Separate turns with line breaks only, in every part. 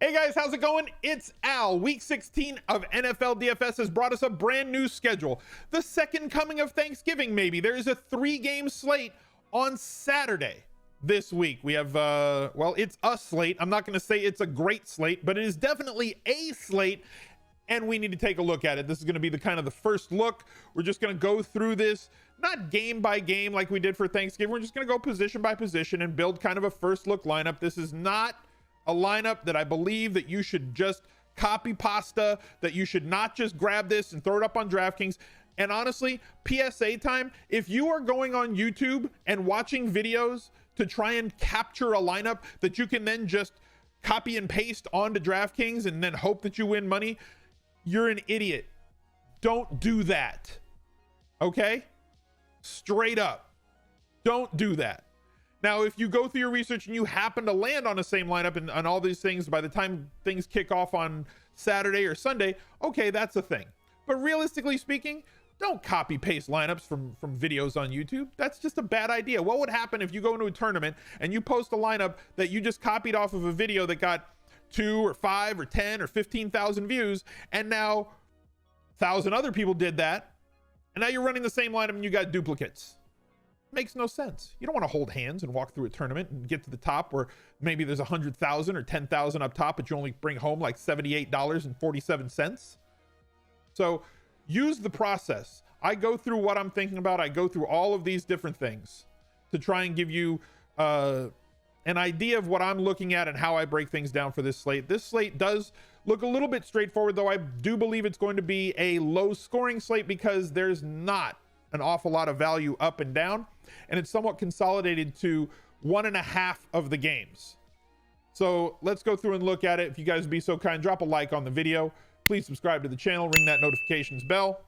Hey guys, how's it going? It's Al. Week 16 of NFL DFS has brought us a brand new schedule. The second coming of Thanksgiving, maybe. There is a 3-game slate on Saturday this week. We have, well, it's a slate. I'm not going to say it's a great slate, but it is definitely a slate, and we need to take a look at it. This is going to be the kind of the first look. We're just going to go through this, not game by game like we did for Thanksgiving. We're just going to go position by position and build kind of a first look lineup. This is not a lineup that I believe that you should just copy pasta, that you should not just grab this and throw it up on DraftKings. And honestly, PSA time, if you are going on YouTube and watching videos to try and capture a lineup that you can then just copy and paste onto DraftKings and then hope that you win money, you're an idiot. Don't do that. Okay? Straight up. Don't do that. Now, if you go through your research and you happen to land on the same lineup and all these things by the time things kick off on Saturday or Sunday, okay, that's a thing. But realistically speaking, don't copy paste lineups from videos on YouTube. That's just a bad idea. What would happen if you go into a tournament and you post a lineup that you just copied off of a video that got 2 or 5 or 10 or 15,000 views, and now 1,000 other people did that, and now you're running the same lineup and you got duplicates? Makes no sense. You don't want to hold hands and walk through a tournament and get to the top where maybe there's 100,000 or 10,000 up top, but you only bring home like $78.47. So use the process. I go through what I'm thinking about. I go through all of these different things to try and give you an idea of what I'm looking at and how I break things down for this slate. This slate does look a little bit straightforward, though I do believe it's going to be a low scoring slate because there's not an awful lot of value up and down, and it's somewhat consolidated to 1.5 of the games. So let's go through and look at it. If you guys would be so kind, drop a like on the video. Please subscribe to the channel, ring that notifications bell.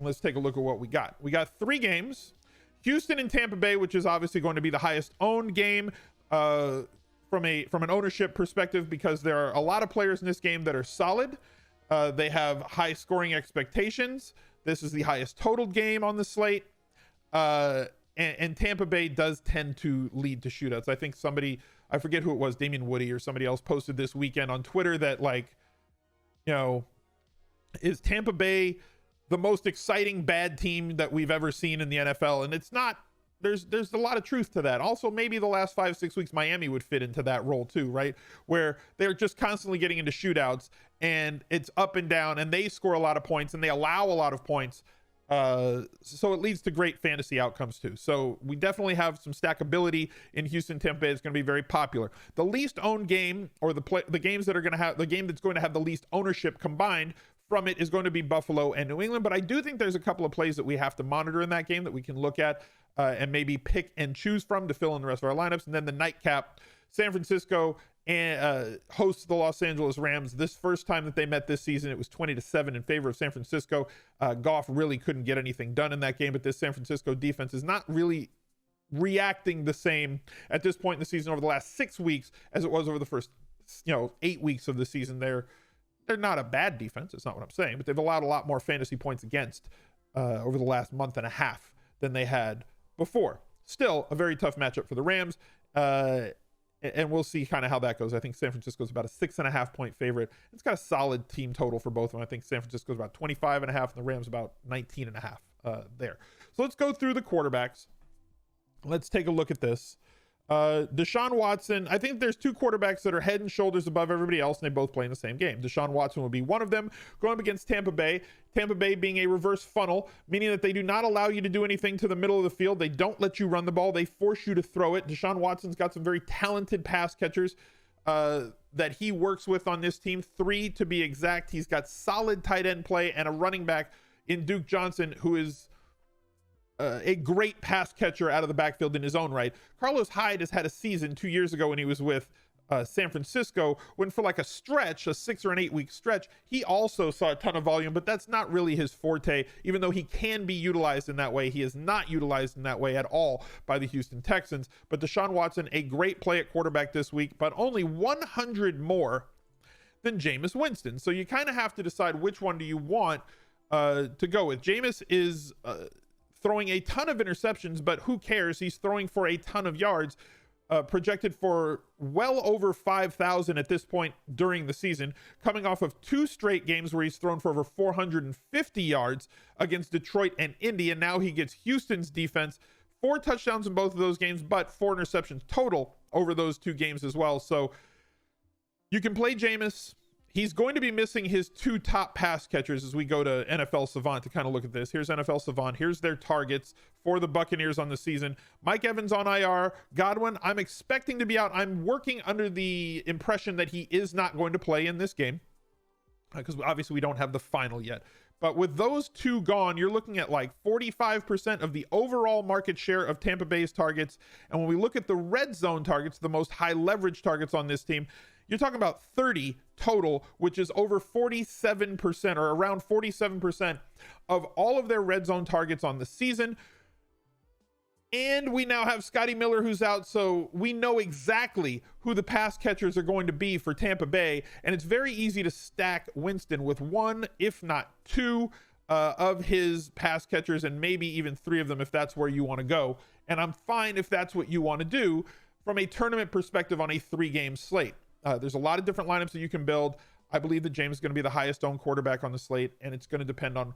Let's take a look at what we got. We got 3 games. Houston and Tampa Bay, which is obviously going to be the highest owned game from an ownership perspective, because there are a lot of players in this game that are solid. They have high scoring expectations. This is the highest totaled game on the slate. And Tampa Bay does tend to lead to shootouts. I think somebody, I forget who it was, Damian Woody or somebody else, posted this weekend on Twitter that, like, you know, is Tampa Bay the most exciting bad team that we've ever seen in the NFL? And it's not. There's a lot of truth to that. Also, maybe the last 5-6 weeks, Miami would fit into that role too, right? Where they're just constantly getting into shootouts and it's up and down, and they score a lot of points and they allow a lot of points. So it leads to great fantasy outcomes too. So we definitely have some stackability in Houston. Tampa Bay is going to be very popular. The least owned game, or the games that are going to have the game that's going to have the least ownership combined from it, is going to be Buffalo and New England. But I do think there's a couple of plays that we have to monitor in that game that we can look at and maybe pick and choose from to fill in the rest of our lineups. And then the nightcap, San Francisco and hosts the Los Angeles Rams. This first time that they met this season, it was 20-7 in favor of San Francisco. Goff really couldn't get anything done in that game, but this San Francisco defense is not really reacting the same at this point in the season over the last 6 weeks as it was over the first 8 weeks of the season. They're not a bad defense, it's not what I'm saying, but they've allowed a lot more fantasy points against over the last month and a half than they had before. Still a very tough matchup for the Rams, and we'll see kind of how that goes. I think San Francisco is about a 6.5 point favorite. It's got a solid team total for both of them. I think San Francisco is about 25.5 and the Rams about 19.5 there. So let's go through the quarterbacks. Let's take a look at this. Deshaun Watson, I think there's 2 quarterbacks that are head and shoulders above everybody else, and they both play in the same game. Deshaun Watson will be one of them, going up against Tampa Bay. Tampa Bay being a reverse funnel, meaning that they do not allow you to do anything to the middle of the field. They don't let you run the ball. They force you to throw it. Deshaun Watson's got some very talented pass catchers that he works with on this team, 3 to be exact. He's got solid tight end play and a running back in Duke Johnson, who is a great pass catcher out of the backfield in his own right. Carlos Hyde has had a season 2 years ago when he was with San Francisco, when for like a stretch, a 6 or an 8 week stretch, he also saw a ton of volume, but that's not really his forte. Even though he can be utilized in that way, he is not utilized in that way at all by the Houston Texans. But Deshaun Watson, a great play at quarterback this week, but only 100 more than Jameis Winston. So you kind of have to decide which one do you want to go with. Jameis is throwing a ton of interceptions, but who cares? He's throwing for a ton of yards. projected for well over 5,000 at this point during the season, coming off of 2 straight games where he's thrown for over 450 yards against Detroit and Indy, and now he gets Houston's defense. 4 touchdowns in both of those games, but 4 interceptions total over those 2 games as well. So you can play Jameis. He's going to be missing his 2 top pass catchers as we go to NFL Savant to kind of look at this. Here's NFL Savant. Here's their targets for the Buccaneers on the season. Mike Evans on IR. Godwin, I'm expecting to be out. I'm working under the impression that he is not going to play in this game because obviously we don't have the final yet. But with those 2 gone, you're looking at like 45% of the overall market share of Tampa Bay's targets. And when we look at the red zone targets, the most high leverage targets on this team, you're talking about 30 total, which is over 47% or around 47% of all of their red zone targets on the season. And we now have Scotty Miller who's out, so we know exactly who the pass catchers are going to be for Tampa Bay. And it's very easy to stack Winston with 1, if not 2, of his pass catchers, and maybe even 3 of them if that's where you want to go. And I'm fine if that's what you want to do from a tournament perspective on a 3-game slate. There's a lot of different lineups that you can build. I believe that James is going to be the highest owned quarterback on the slate, and it's going to depend on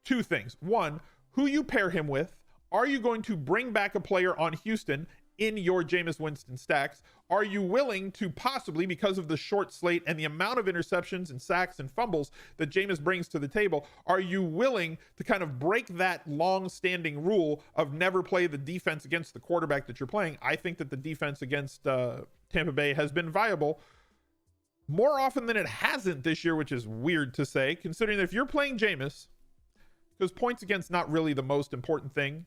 2 things. 1, who you pair him with. Are you going to bring back a player on Houston in your Jameis Winston stacks? Are you willing to possibly, because of the short slate and the amount of interceptions and sacks and fumbles that Jameis brings to the table, are you willing to kind of break that long-standing rule of never play the defense against the quarterback that you're playing? I think that the defense against Tampa Bay has been viable more often than it hasn't this year, which is weird to say, considering that if you're playing Jameis, because points against not really the most important thing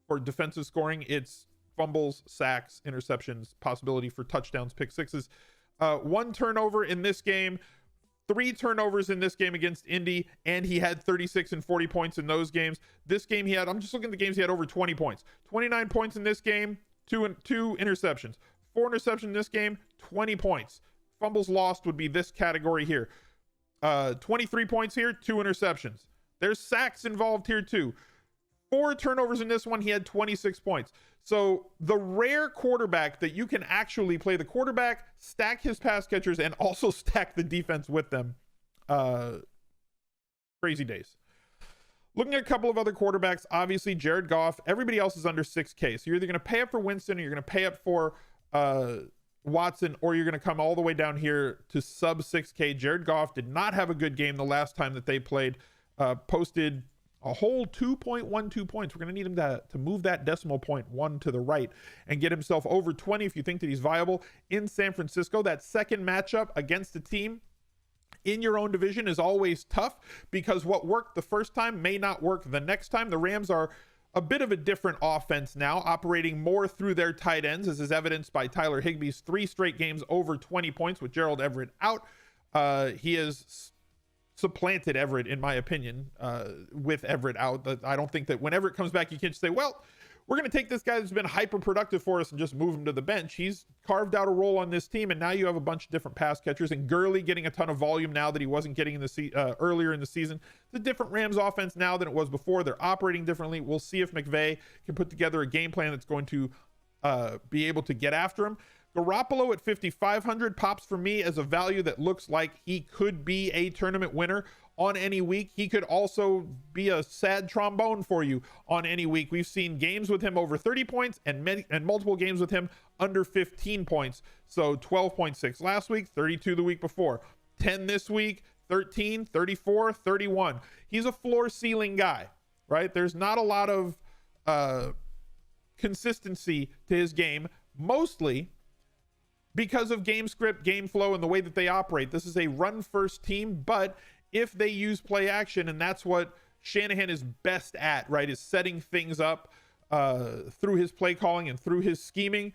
for defensive scoring, it's fumbles, sacks, interceptions, possibility for touchdowns, pick sixes. 1 turnover in this game, 3 turnovers in this game against Indy, and he had 36 and 40 points in those games. This game he had, I'm just looking at the games, he had over 20 points. 29 points in this game, 2 interceptions. 4 interceptions in this game, 20 points. Fumbles lost would be this category here. 23 points here, 2 interceptions. There's sacks involved here too. 4 turnovers in this one, he had 26 points. So the rare quarterback that you can actually play the quarterback, stack his pass catchers, and also stack the defense with them. Crazy days. Looking at a couple of other quarterbacks, obviously Jared Goff, everybody else is under 6K. So you're either going to pay up for Winston or you're going to pay up for Watson, or you're going to come all the way down here to sub 6K. Jared Goff did not have a good game the last time that they played. Posted a whole 2.12 points. We're going to need him to move that decimal point 1 to the right and get himself over 20 if you think that he's viable in San Francisco. That second matchup against a team in your own division is always tough because what worked the first time may not work the next time. The Rams are a bit of a different offense now, operating more through their tight ends, as is evidenced by Tyler Higbee's 3 straight games over 20 points with Gerald Everett out. He has supplanted Everett, in my opinion, with Everett out. I don't think that whenever it comes back, you can't just say, well, we're going to take this guy that's been hyper productive for us and just move him to the bench. He's carved out a role on this team, and now you have a bunch of different pass catchers, and Gurley getting a ton of volume now that he wasn't getting in the earlier in the season. It's a different Rams offense now than it was before. They're operating differently. We'll see if McVay can put together a game plan that's going to be able to get after him. Garoppolo at 5,500 pops for me as a value that looks like he could be a tournament winner on any week. He could also be a sad trombone for you on any week. We've seen games with him over 30 points and multiple games with him under 15 points. So 12.6 last week, 32 the week before, 10 this week, 13, 34, 31. He's a floor ceiling guy, right? There's not a lot of consistency to his game, mostly because of game script, game flow, and the way that they operate. This is a run first team, but if they use play action, and that's what Shanahan is best at, right, is setting things up through his play calling and through his scheming.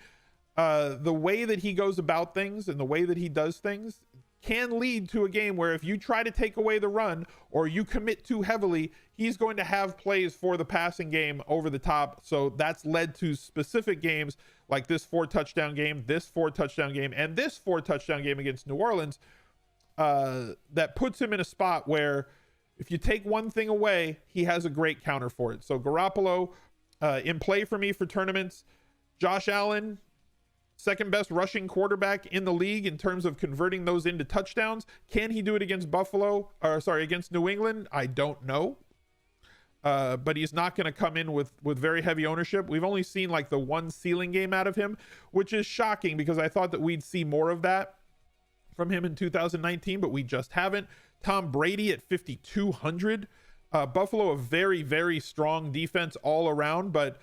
The way that he goes about things and the way that he does things can lead to a game where if you try to take away the run or you commit too heavily, he's going to have plays for the passing game over the top. So that's led to specific games like this 4-touchdown game, this 4-touchdown game, and this 4-touchdown game against New Orleans that puts him in a spot where if you take one thing away, he has a great counter for it. So Garoppolo in play for me for tournaments. Josh Allen, second best rushing quarterback in the league in terms of converting those into touchdowns. Can he do it against against New England? I don't know. But he's not going to come in with very heavy ownership. We've only seen like the one ceiling game out of him, which is shocking because I thought that we'd see more of that from him in 2019, but we just haven't. Tom Brady at 5,200. Buffalo, a very, very strong defense all around, but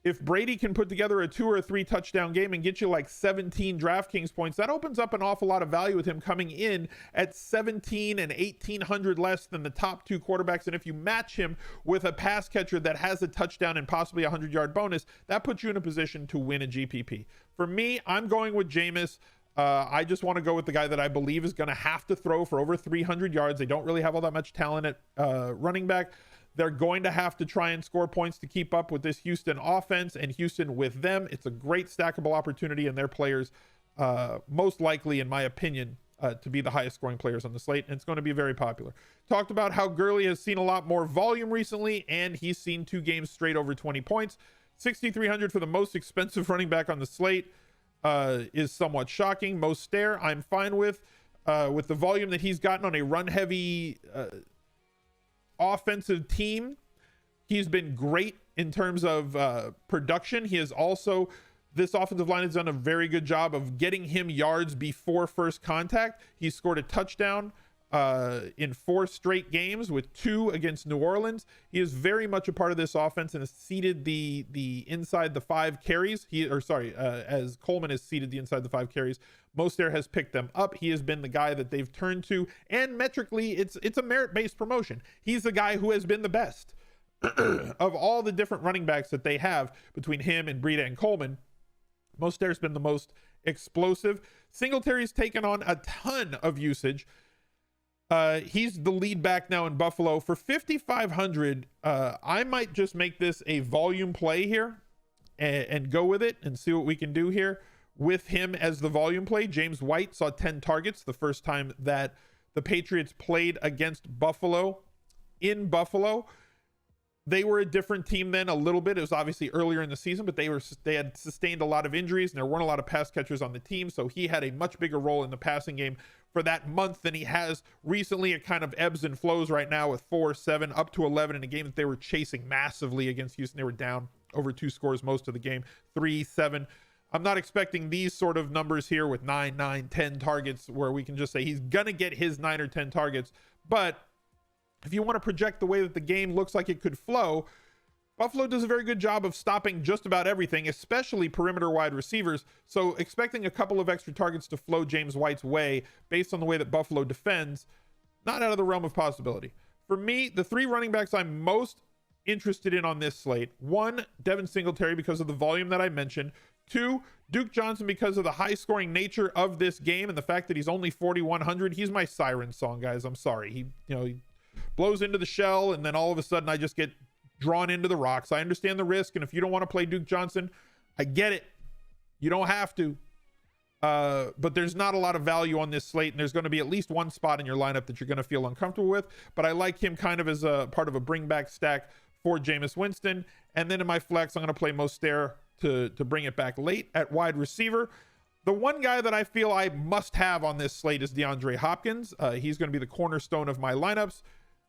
if Brady can put together a 2 or 3 touchdown game and get you like 17 DraftKings points, that opens up an awful lot of value with him coming in at 17 and 1,800 less than the top 2 quarterbacks. And if you match him with a pass catcher that has a touchdown and possibly a 100-yard bonus, that puts you in a position to win a GPP. For me, I'm going with Jameis. I just want to go with the guy that I believe is going to have to throw for over 300 yards. They don't really have all that much talent at running back. They're going to have to try and score points to keep up with this Houston offense, and Houston with them. It's a great stackable opportunity, and their players most likely, in my opinion, to be the highest scoring players on the slate, and it's going to be very popular. Talked about how Gurley has seen a lot more volume recently, and he's seen 2 games straight over 20 points. 6,300 for the most expensive running back on the slate is somewhat shocking. Mostert, I'm fine with the volume that he's gotten on a run-heavy offensive team. He's been great in terms of production. He has also, this offensive line has done a very good job of getting him yards before first contact. He scored a touchdown in 4 straight games, with 2 against New Orleans. He is very much a part of this offense and has seeded the inside the 5 carries. As Coleman has seeded the inside the 5 carries, Mostert has picked them up. He has been the guy that they've turned to, and metrically, it's a merit-based promotion. He's the guy who has been the best of all the different running backs that they have between him and Breida and Coleman. Mostert's been the most explosive. Singletary's taken on a ton of usage. He's the lead back now in Buffalo for 5,500. I might just make this a volume play here and go with it and see what we can do here with him as the volume play. James White saw 10 targets the first time that the Patriots played against Buffalo in Buffalo. They were a different team then a little bit. It was obviously earlier in the season, but they had sustained a lot of injuries and there weren't a lot of pass catchers on the team. So he had a much bigger role in the passing game for that month than he has recently. It kind of ebbs and flows right now with 4, 7, up to 11 in a game that they were chasing massively against Houston. They were down over 2 scores most of the game, 3, 7. I'm not expecting these sort of numbers here with 9, 10 targets where we can just say he's going to get his 9 or 10 targets. But if you want to project the way that the game looks like it could flow, Buffalo does a very good job of stopping just about everything, especially perimeter wide receivers. So expecting a couple of extra targets to flow James White's way based on the way that Buffalo defends, not out of the realm of possibility. For me, the 3 running backs I'm most interested in on this slate: 1, Devin Singletary because of the volume that I mentioned; 2, Duke Johnson because of the high scoring nature of this game and the fact that he's only 4,100. He's my siren song, guys. I'm sorry. He blows into the shell and then all of a sudden I just get drawn into the rocks. I understand the risk, and if you don't want to play Duke Johnson, I get it. You don't have to. But there's not a lot of value on this slate, and there's going to be at least one spot in your lineup that you're going to feel uncomfortable with. But I like him kind of as a part of a bring back stack for Jameis Winston. And then in my flex, I'm going to play Mostert to bring it back late at wide receiver. The one guy that I feel I must have on this slate is DeAndre Hopkins. He's going to be the cornerstone of my lineups.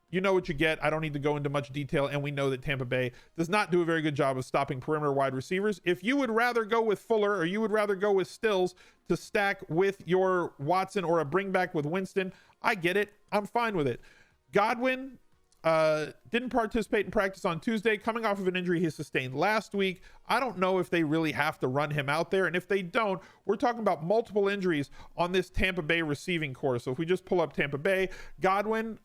You know what you get. I don't need to go into much detail, and we know that Tampa Bay does not do a very good job of stopping perimeter wide receivers. If you would rather go with Fuller or you would rather go with Stills to stack with your Watson or a bring back with Winston, I get it. I'm fine with it. Godwin didn't participate in practice on Tuesday, coming off of an injury he sustained last week. I don't know if they really have to run him out there, and if they don't, we're talking about multiple injuries on this Tampa Bay receiving core. So if we just pull up Tampa Bay, Godwin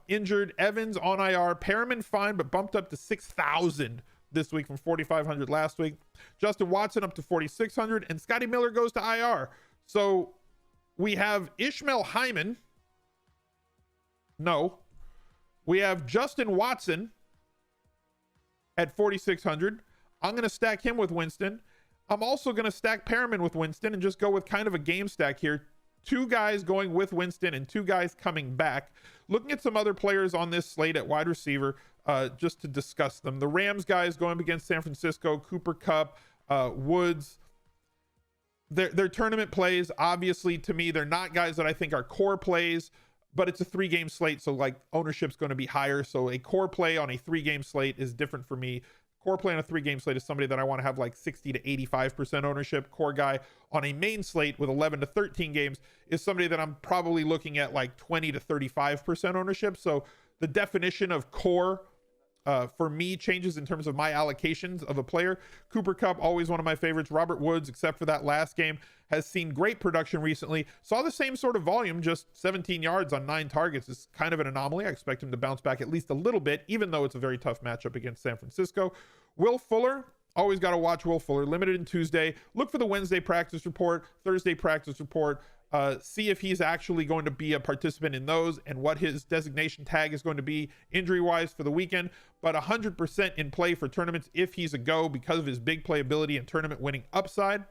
injured, Evans on IR, Perriman fine but bumped up to 6,000 this week from 4,500 last week. Justin Watson up to 4,600, and Scotty Miller goes to IR. So we have Ishmael Hyman. No. We have Justin Watson at 4,600. I'm going to stack him with Winston. I'm also going to stack Perriman with Winston and just go with kind of a game stack here. 2 guys going with Winston and 2 guys coming back. Looking at some other players on this slate at wide receiver, just to discuss them. The Rams guys going up against San Francisco, Cooper, KUPP, Woods. They're tournament plays. Obviously, to me, they're not guys that I think are core plays, but it's a 3-game slate, so like ownership's going to be higher. So a core play on a 3-game slate is different for me. Core play on a 3-game slate is somebody that I want to have like 60 to 85% ownership. Core guy on a main slate with 11 to 13 games is somebody that I'm probably looking at like 20 to 35% ownership. So the definition of core for me changes in terms of my allocations of a player. Cooper Kupp, always one of my favorites. Robert Woods, except for that last game, has seen great production recently. Saw the same sort of volume, just 17 yards on 9 targets. Is kind of an anomaly. I expect him to bounce back at least a little bit, even though it's a very tough matchup against San Francisco. Will Fuller, always got to watch Will Fuller. Limited in Tuesday. Look for the Wednesday practice report, Thursday practice report. See if he's actually going to be a participant in those and what his designation tag is going to be injury-wise for the weekend. But 100% in play for tournaments if he's a go because of his big playability and tournament winning upside.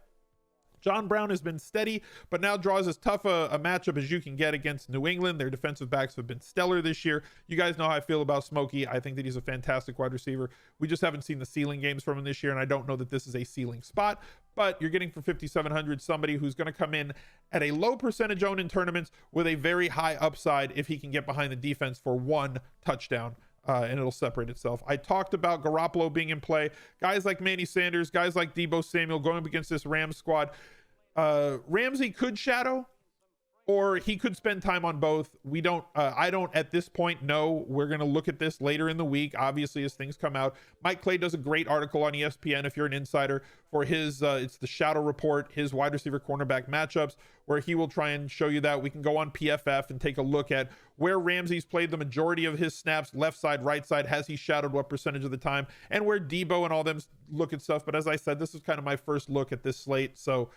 John Brown has been steady, but now draws as tough a matchup as you can get against New England. Their defensive backs have been stellar this year. You guys know how I feel about Smokey. I think that he's a fantastic wide receiver. We just haven't seen the ceiling games from him this year, and I don't know that this is a ceiling spot. But you're getting for 5,700 somebody who's going to come in at a low percentage owned in tournaments with a very high upside if he can get behind the defense for 1 touchdown. And it'll separate itself. I talked about Garoppolo being in play. Guys like Manny Sanders, guys like DEEBO Samuel going up against this Rams squad. Ramsey could shadow, or he could spend time on both. We don't, I don't at this point know. We're going to look at this later in the week, obviously, as things come out. Mike Clay does a great article on ESPN if you're an insider for his, it's the Shadow Report, his wide receiver cornerback matchups, where he will try and show you that. We can go on PFF and take a look at where Ramsey's played the majority of his snaps, left side, right side. Has he shadowed what percentage of the time? And where DEEBO and all them look at stuff. But as I said, this is kind of my first look at this slate. So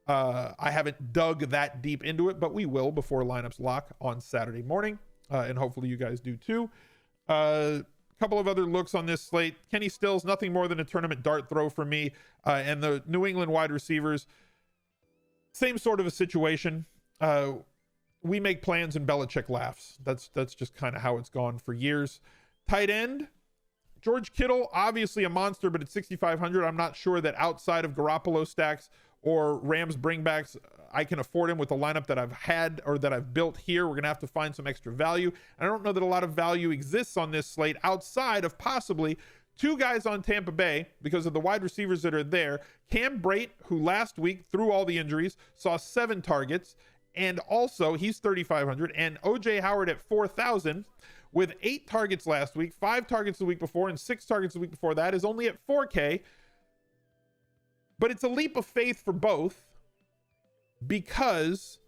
I haven't dug that deep into it, but we will before lineups lock on Saturday morning. And hopefully you guys do too. Couple of other looks on this slate. Kenny Stills, nothing more than a tournament dart throw for me. And the New England wide receivers, same sort of a situation. We make plans and Belichick laughs. That's just kind of how it's gone for years. Tight end, George Kittle, obviously a monster, but at 6,500, I'm not sure that outside of Garoppolo stacks or Rams bringbacks, I can afford him with the lineup that I've had or that I've built here. We're going to have to find some extra value. I don't know that a lot of value exists on this slate outside of possibly 2 guys on Tampa Bay because of the wide receivers that are there. Cam Brate, who last week, through all the injuries, saw 7 targets. And also, he's 3,500. And O.J. Howard at 4,000 with 8 targets last week, 5 targets the week before, and 6 targets the week before that is only at 4K. But it's a leap of faith for both because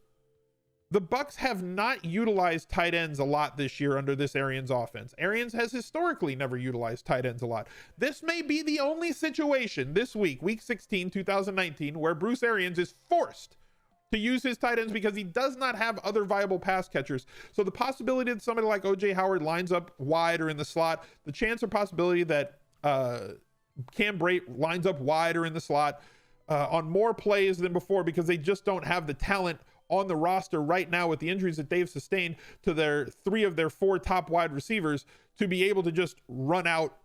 the Bucs have not utilized tight ends a lot this year under this Arians offense. Arians has historically never utilized tight ends a lot. This may be the only situation this week, week 16, 2019, where Bruce Arians is forced to use his tight ends because he does not have other viable pass catchers. So the possibility that somebody like O.J. Howard lines up wide or in the slot, the chance or possibility that Cam Brate lines up wide or in the slot on more plays than before because they just don't have the talent on the roster right now with the injuries that they've sustained to their 3 of their 4 top wide receivers to be able to just run out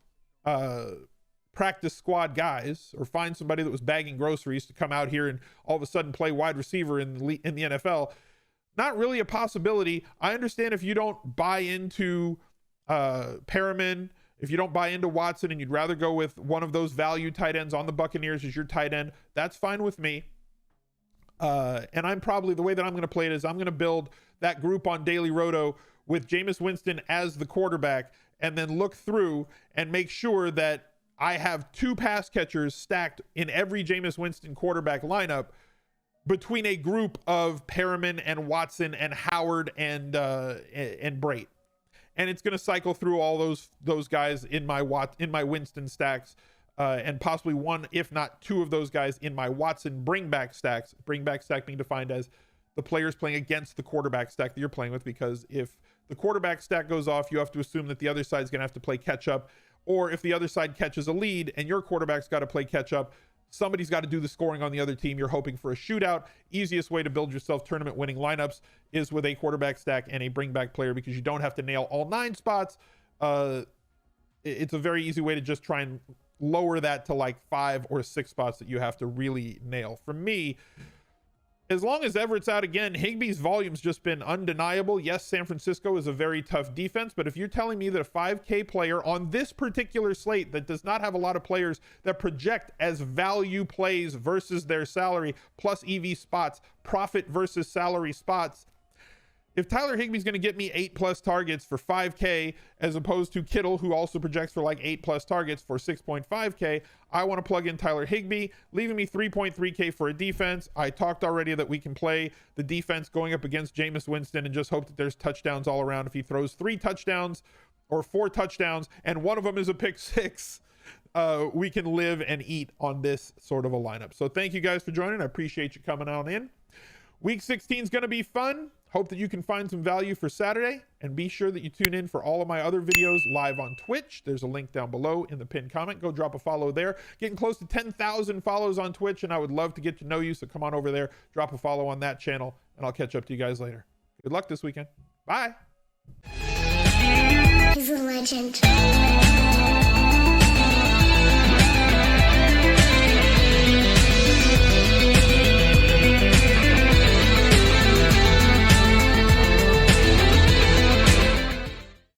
practice squad guys or find somebody that was bagging groceries to come out here and all of a sudden play wide receiver in the NFL. Not really a possibility. I understand if you don't buy into Perriman, if you don't buy into Watson and you'd rather go with one of those value tight ends on the Buccaneers as your tight end, that's fine with me. And I'm probably, the way that I'm going to play it is I'm going to build that group on Daily Roto with Jameis Winston as the quarterback and then look through and make sure that I have 2 pass catchers stacked in every Jameis Winston quarterback lineup between a group of Perriman and Watson and Howard and Brate. And it's going to cycle through all those guys in my Winston stacks, and possibly 1, if not 2 of those guys in my Watson bringback stacks. Bringback stack being defined as the players playing against the quarterback stack that you're playing with, because if the quarterback stack goes off, you have to assume that the other side's going to have to play catch up. Or if the other side catches a lead and your quarterback's got to play catch up, somebody's got to do the scoring on the other team. You're hoping for a shootout. Easiest way to build yourself tournament winning lineups is with a quarterback stack and a bring back player, because you don't have to nail all 9 spots. It's a very easy way to just try and lower that to like 5 or 6 spots that you have to really nail. For me, as long as Everett's out again, Higbee's volume's just been undeniable. Yes, San Francisco is a very tough defense, but if you're telling me that a 5K player on this particular slate that does not have a lot of players that project as value plays versus their salary plus EV spots, profit versus salary spots, if Tyler Higbee's going to get me 8+ targets for 5K as opposed to Kittle, who also projects for like 8+ targets for 6.5K, I want to plug in Tyler Higbee, leaving me 3.3K for a defense. I talked already that we can play the defense going up against Jameis Winston and just hope that there's touchdowns all around. If he throws 3 touchdowns or 4 touchdowns and one of them is a pick 6, we can live and eat on this sort of a lineup. So thank you guys for joining. I appreciate you coming on in. Week 16 is going to be fun. Hope that you can find some value for Saturday, and be sure that you tune in for all of my other videos live on Twitch. There's a link down below in the pinned comment. Go drop a follow there. Getting close to 10,000 follows on Twitch, and I would love to get to know you. So come on over there, drop a follow on that channel, and I'll catch up to you guys later. Good luck this weekend. Bye.
He's a legend.